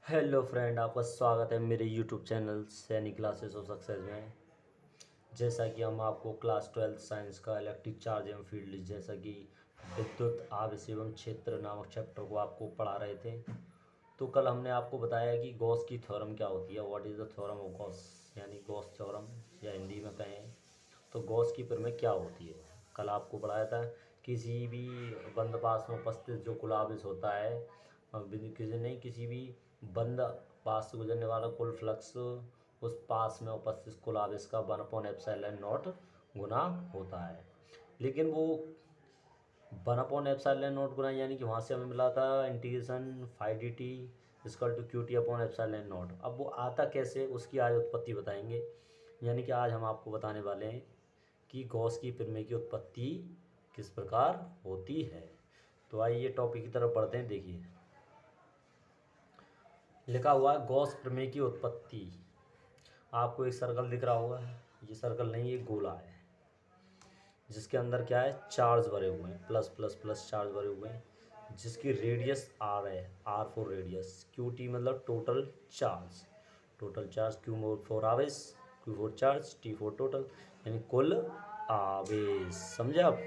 Hello friend, आपका स्वागत है मेरे यूट्यूब चैनल सैनिक क्लासेस ऑफ सक्सेस में। जैसा कि हम आपको क्लास 12 साइंस का इलेक्ट्रिक चार्ज एवं फील्ड जैसा कि विद्युत आवेश एवं क्षेत्र नामक चैप्टर को आपको पढ़ा रहे थे। तो कल हमने आपको बताया कि गॉस की थ्योरम क्या होती है, what is the theorem of Gauss, यानी गॉस थ्योरम या हिंदी में कहें तो गॉस की प्रमेय क्या होती है। कल आपको पढ़ाया था किसी भी बंद पास में उपस्थित जो कुल आवेश होता है, किसी भी बंद पास से गुजरने वाला कुल फ्लक्स उस पास में उपस्थित कुल आवेश का 1/एप्सिलॉन नॉट गुना होता है। लेकिन वो 1/एप्सिलॉन नॉट गुना यानी कि वहाँ से हमें मिला था integration five D T equal to Q T upon epsilon naught. अब वो आता कैसे, उसकी आज उत्पत्ति बताएंगे। यानी कि आज हम आपको बताने वाले हैं कि गॉस की प्रमेय की उत्पत्ति किस प्रकार होती है। तो आइए टॉपिक की तरफ बढ़ते हैं। देखिए लिखा हुआ है गॉस प्रमेय की उत्पत्ति। आपको एक सर्कल दिख रहा होगा, ये सर्कल नहीं, ये गोला है जिसके अंदर क्या है, चार्ज भरे हुए हैं, प्लस प्लस प्लस चार्ज भरे हुए हैं, जिसकी रेडियस आर है, R for radius, Q T मतलब total charge, total charge, Q for आवेश, Q for charge, T for total, यानी कुल आवेश। समझे आप।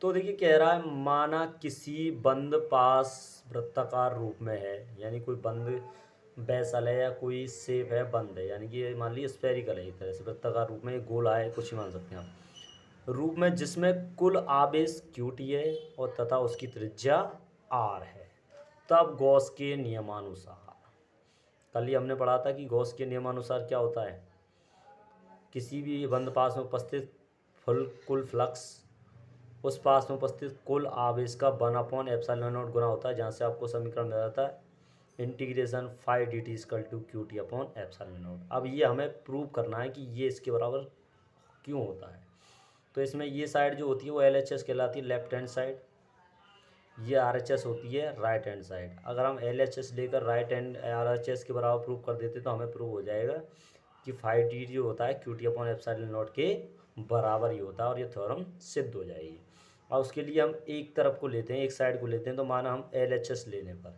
तो देखिए कह रहा है माना किसी बंद पास वृत्ताकार रूप में है, यानी कोई बंद बैसल है या कोई शेप है, बंद है, यानी कि मान लीजिए स्फेरिकल है, एक तरह से वृत्ताकार रूप में, गोला है, कुछ ही मान सकते हैं आप, रूप में जिसमें कुल आवेश क्यू टी है और तथा उसकी त्रिज्या आर है। तब गॉस के नियमानुसार, कल ही हमने पढ़ा था कि गॉस के नियमानुसार क्या होता है, किसी भी बंद पास में उपस्थित कुल फ्लक्स उस पास में उपस्थित कुल आवेश का 1/एप्सिलॉन नॉट गुना होता है, जहाँ से आपको समीकरण मिल जाता है integration five D T equal to Q T upon epsilon naught. अब ये हमें प्रूव करना है कि ये इसके बराबर क्यों होता है। तो इसमें ये साइड जो होती है वो एल एच एस कहलाती है, लेफ्ट हैंड साइड, ये आर एच एस होती है राइट हैंड साइड। अगर हम एल एच एस लेकर right hand R H S के बराबर प्रूव कर देते तो हमें प्रूव हो जाएगा कि फाइव डी जो होता है Q T upon epsilon not के बराबर ही होता है और ये थ्योरम सिद्ध हो जाएगी। और उसके लिए हम एक तरफ को लेते हैं, एक साइड को लेते हैं, तो माना हम एल एच एस लेने पर,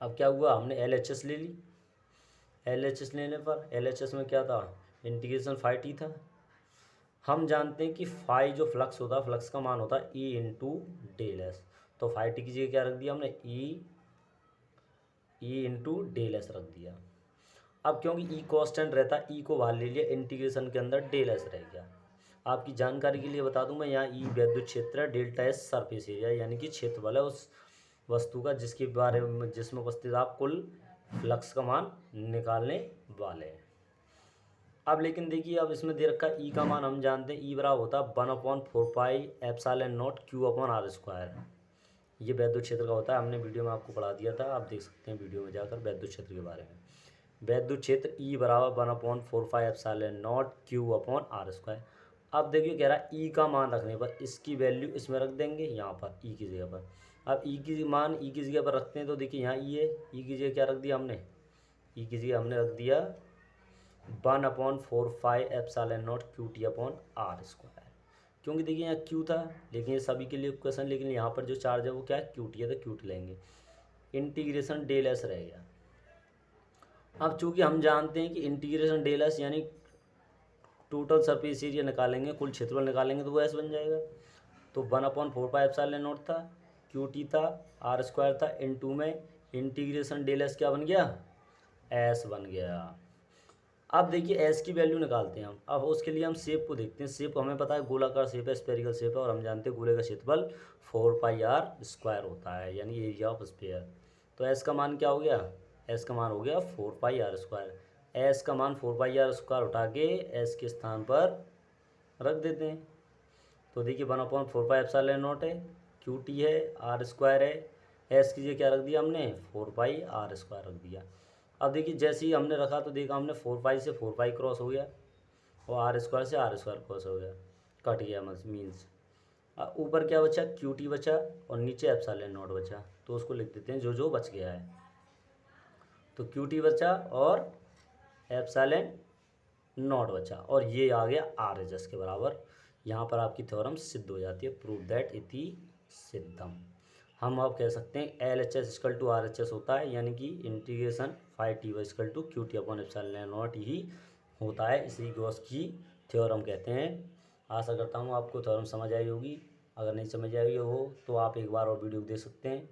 अब क्या हुआ, हमने एल एच एस ले ली। एल एच एस लेने पर एल एच एस में क्या था, इंटीग्रेशन फाइव टी था। हम जानते हैं कि फाई जो फ्लक्स होता है, फ्लक्स का मान होता है ई इंटू डेल एस, तो फाइव टी की जगह क्या रख दिया हमने, ई इंटू डेल एस रख दिया। अब क्योंकि ई कांस्टेंट रहता है, ई को बाहर ले लिया, इंटीग्रेशन के अंदर डेल एस रह गया। आपकी जानकारी के लिए बता दूं मैं, यहाँ ई विद्युत क्षेत्र है, डेल्टा एस सरफेस एरिया यानी कि क्षेत्रफल है उस वस्तु का जिसके बारे में, जिसमें उपस्थित आप कुल फ्लक्स का मान निकालने वाले हैं। अब लेकिन देखिए, अब इसमें दे रखा है ई का मान हम जानते हैं, ई बराबर होता है 1/4 pi epsilon naught Q upon R square. ये वैद्युत क्षेत्र का होता है, हमने वीडियो में आपको पढ़ा दिया था, आप देख सकते हैं वीडियो में जाकर वैद्युत क्षेत्र के बारे में। वैद्युत क्षेत्र ई बराबर 1/4 pi epsilon naught Q upon R square. अब देखिए कह रहा है ई का मान रखने पर इसकी वैल्यू इसमें रख देंगे, यहाँ पर ई की जगह पर। अब ई की मान ई की जगह पर रखते हैं तो देखिए यहाँ ई है, ई की जगह क्या रख दिया हमने, ई की जगह हमने रख दिया 1/4 pi epsilon naught Q T upon R square. क्योंकि देखिए यहाँ क्यू था, लेकिन ये सभी के लिए क्वेश्चन, लेकिन यहाँ पर जो चार्ज है वो क्या है, क्यू टी है, तो क्यू टी लेंगे, इंटीग्रेशन डेल एस रहेगा। अब चूंकि हम जानते हैं कि इंटीग्रेशन डेल एस यानी टोटल सरफेस एरिया निकालेंगे, कुल क्षेत्रफल निकालेंगे, तो वो एस बन जाएगा। तो 1/4 पाई एप्सिलॉन नॉट था, क्यू टी था, आर स्क्वायर था, इन टू में इंटीग्रेशन डेल एस क्या बन गया, एस बन गया। अब देखिए एस की वैल्यू निकालते हैं हम। अब उसके लिए हम शेप को देखते हैं। शेप हमें पता है गोलाकार शेप है, स्पेरिकल शेप है, और हम जानते हैं गोले का क्षेत्रफल 4 पाई आर स्क्वायर होता है, यानी एरिया ऑफ स्पेयर। तो एस का मान क्या हो गया, एस का मान हो गया 4 पाई आर स्क्वायर। एस का मान 4 पाई आर स्क्वायर उठा के एस के स्थान पर रख देते हैं। तो देखिए 1/4 पाई एप्सिलॉन नॉट है, क्यू टी है, आर स्क्वायर है, एस की जगह क्या रख दिया हमने, 4 पाई आर स्क्वायर रख दिया। अब देखिए जैसे ही हमने रखा तो देखा हमने 4 पाई से 4 पाई क्रॉस हो गया और आर स्क्वायर से आर स्क्वायर क्रॉस हो गया, कट गया मीन्स। ऊपर क्या बचा, क्यू टी बचा और नीचे एप्सिलॉन नॉट बचा, तो उसको लिख देते हैं जो जो बच गया है। तो क्यू टी बचा और एप्सिलॉन नॉट बचा और ये आ गया आर एच एस के बराबर। यहाँ पर आपकी थ्योरम सिद्ध हो जाती है, प्रूव दैट इति सिद्धम। हम अब कह सकते हैं LHS = RHS होता है, यानी कि integration 5T equal to QT/ε0 ही होता है। इसी गॉस की थ्योरम कहते हैं। आशा करता हूँ आपको थ्योरम समझ आई होगी। अगर नहीं समझ आई हो तो आप एक बार और वीडियो देख सकते हैं।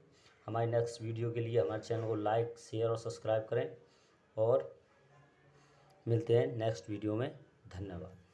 हमारी नेक्स्ट वीडियो के लिए हमारे चैनल को लाइक, शेयर और सब्सक्राइब करें और मिलते हैं नेक्स्ट वीडियो में। धन्यवाद।